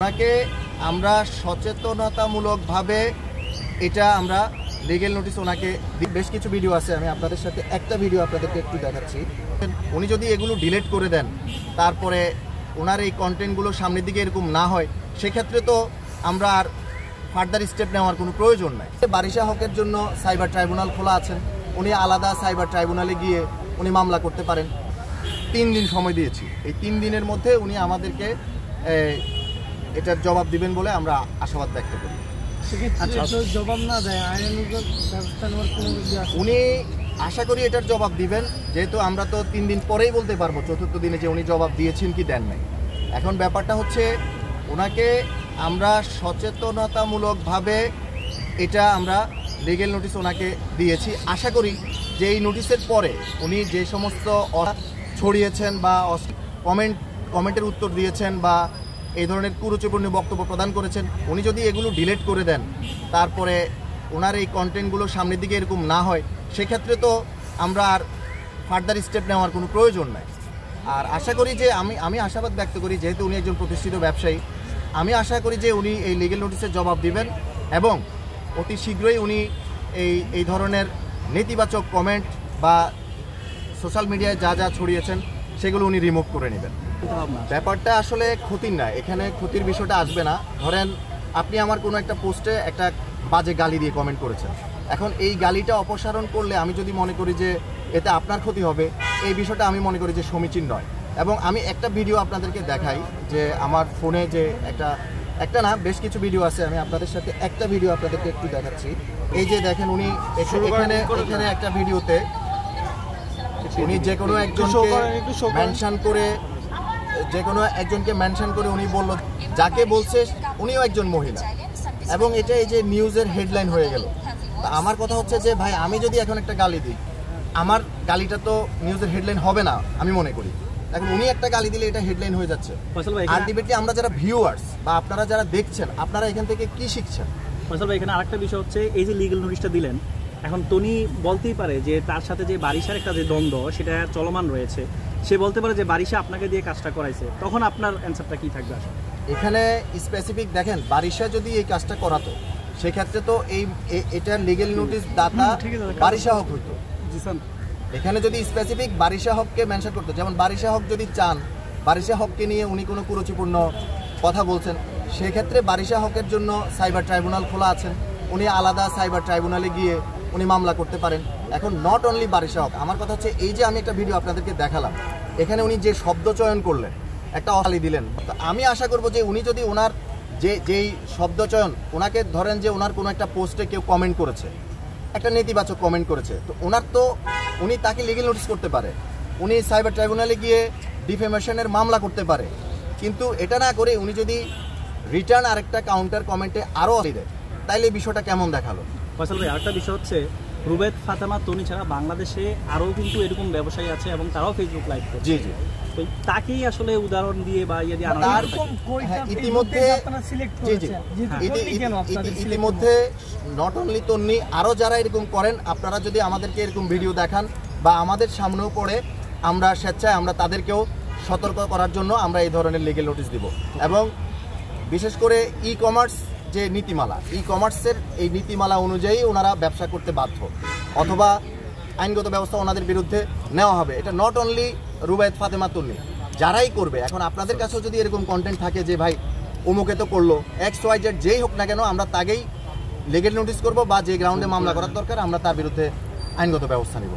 ওনাকে আমরা সচেতনতামূলকভাবে এটা আমরা লিগ্যাল নোটিশ ওনাকে বেশ কিছু ভিডিও আছে, আমি আপনাদের সাথে একটা ভিডিও আপনাদেরকে একটু দেখাচ্ছি। উনি যদি এগুলো ডিলিট করে দেন, তারপরে ওনার এই কন্টেন্টগুলো সামনের দিকে এরকম না হয়, সেক্ষেত্রে তো আমরা আর ফার্দার স্টেপ নেওয়ার কোনো প্রয়োজন নাই। বারিশা হকের জন্য সাইবার ট্রাইব্যুনাল খোলা আছেন, উনি আলাদা সাইবার ট্রাইব্যুনালে গিয়ে উনি মামলা করতে পারেন। 3 দিন সময় দিয়েছি, এই 3 দিনের মধ্যে উনি আমাদেরকে এটার জবাব দিবেন বলে আমরা আশাবাদ ব্যক্ত করি। জবাব না দেয় উনি আশা করি এটার জবাব দিবেন, যেহেতু আমরা তো 3 দিন পরেই বলতে পারবো, চতুর্থ দিনে, যে উনি জবাব দিয়েছেন কি দেন নাই। এখন ব্যাপারটা হচ্ছে ওনাকে আমরা সচেতনতামূলকভাবে এটা আমরা লিগ্যাল নোটিশ ওনাকে দিয়েছি। আশা করি যে এই নোটিশের পরে উনি যে সমস্ত ছড়িয়েছেন বা কমেন্টের উত্তর দিয়েছেন বা এই ধরনের কুরুচিপূর্ণ বক্তব্য প্রদান করেছেন, উনি যদি এগুলো ডিলিট করে দেন, তারপরে ওনার এই কন্টেন্টগুলো সামনের দিকে এরকম না হয়, সেক্ষেত্রে তো আমরা আর ফার্দার স্টেপ নেওয়ার কোনো প্রয়োজন নাই। আর আশা করি যে আমি আশাবাদ ব্যক্ত করি, যেহেতু উনি একজন প্রতিষ্ঠিত ব্যবসায়ী, আমি আশা করি যে উনি এই লিগ্যাল নোটিশের জবাব দিবেন এবং অতি শীঘ্রই উনি এই ধরনের নেতিবাচক কমেন্ট বা সোশ্যাল মিডিয়ায় যা যা ছড়িয়েছেন সেগুলো উনি রিমুভ করে নেবেন। ব্যাপারটা আসলে ক্ষতির না, এখানে ক্ষতির বিষয়টা আসবে না। ধরেন আপনি আমার কোনো একটা পোস্টে একটা বাজে গালি দিয়ে কমেন্ট করেছেন, এখন এই গালিটা অপসারণ করলে আমি যদি মনে করি যে এতে আপনার ক্ষতি হবে, এই বিষয়টা আমি মনে করি যে সমীচীন নয়। এবং আমি একটা ভিডিও আপনাদেরকে দেখাই, যে আমার ফোনে যে একটা না বেশ কিছু ভিডিও আছে, আমি আপনাদের সাথে একটা ভিডিও আপনাদেরকে একটু দেখাচ্ছি। এই যে দেখেন, উনি এখানে একটা ভিডিওতে উনি যে কোনো একজনকে মেনশন করে উনি বলল, যাকে বলছে উনিও একজন মহিলা, এবং এটা এই যে নিউজের হেডলাইন হয়ে গেল। তা আমার কথা হচ্ছে যে ভাই, আমি যদি এখন একটা গালি দিই, আমার গালিটা তো নিউজের হেডলাইন হবে না আমি মনে করি। এখন উনি একটা গালি দিলে এটা হেডলাইন হয়ে যাচ্ছে। আলটিমেটলি আমরা যারা ভিউয়ার্স বা আপনারা যারা দেখছেন, আপনারা এখান থেকে কি শিখছেন? ফয়সাল ভাই, এখানে আরেকটা বিষয় হচ্ছে, এই যে লিগ্যাল নোটিশটা দিলেন, এখন তনি বলতেই পারে যে তার সাথে যে বারিশার একটা যে দ্বন্দ্ব সেটা চলমান রয়েছে, সে বলতে পারে যে বারিশা আপনাকে দিয়ে কাজটা করাইছে, তখন আপনার অ্যান্সারটা কি থাকবে? আসলে এখানে স্পেসিফিক দেখেন, বারিশা যদি এই কাজটা করাতো, সেক্ষেত্রে তো এটার লিগ্যাল নোটিশ দাতা বারিশা হক হইতো। এখানে যদি স্পেসিফিক বারিশা হককে মেনশন করতো, যেমন বারিশা হক যদি চান বারিশা হককে নিয়ে উনি কোনো কুরুচিপূর্ণ কথা বলছেন, সেক্ষেত্রে বারিশা হকের জন্য সাইবার ট্রাইব্যুনাল খোলা আছেন, উনি আলাদা সাইবার ট্রাইব্যুনালে গিয়ে উনি মামলা করতে পারেন। এখন নট অনলি বারিশা হক, আমার কথা হচ্ছে এই যে আমি একটা ভিডিও আপনাদেরকে দেখালাম, এখানে উনি যে শব্দ চয়ন করলেন, একটা অশালী দিলেন, তো আমি আশা করব যে উনি যদি ওনার যেই শব্দ চয়ন, ওনাকে ধরেন যে ওনার কোনো একটা পোস্টে কেউ কমেন্ট করেছে, একটা নেতিবাচক কমেন্ট করেছে, তো উনি তাকে লিগ্যাল নোটিশ করতে পারে, উনি সাইবার ট্রাইব্যুনালে গিয়ে ডিফেমেশনের মামলা করতে পারে। কিন্তু এটা না করে উনি যদি রিটার্ন আরেকটা কাউন্টার কমেন্টে আরও দেয়, তাইলে এই বিষয়টা কেমন দেখালো? ফয়সাল ভাই, আরেকটা বিষয় হচ্ছে, রুবেদ ফাতেমা তনি ছাড়া বাংলাদেশে আরও কিন্তু এরকম ব্যবসায়ী আছে এবং তারাও ফেসবুক লাইভ করে। জি জি, তো তাকেই আসলে উদাহরণ দিয়ে বা ইয়ে দিয়ে ইতিমধ্যে নট অনলি তন্নি, আরও যারা এরকম করেন, আপনারা যদি আমাদেরকে এরকম ভিডিও দেখান বা আমাদের সামনেও পড়ে, আমরা স্বেচ্ছায় আমরা তাদেরকেও সতর্ক করার জন্য আমরা এই ধরনের লিগ্যাল নোটিশ দিব। এবং বিশেষ করে যে নীতিমালা, কমার্সের এই নীতিমালা অনুযায়ী ওনারা ব্যবসা করতে বাধ্য, অথবা আইনগত ব্যবস্থা ওনাদের বিরুদ্ধে নেওয়া হবে। এটা নট অনলি রুবায়েত ফাতেমা তন্নি, যারাই করবে। এখন আপনাদের কাছেও যদি এরকম কন্টেন্ট থাকে যে ভাই অমুকে তো করলো, XYZ যেই হোক না কেন, আমরা তাকেই লিগ্যাল নোটিশ করব বা যে গ্রাউন্ডে মামলা করার দরকার আমরা তার বিরুদ্ধে আইনগত ব্যবস্থা নেব।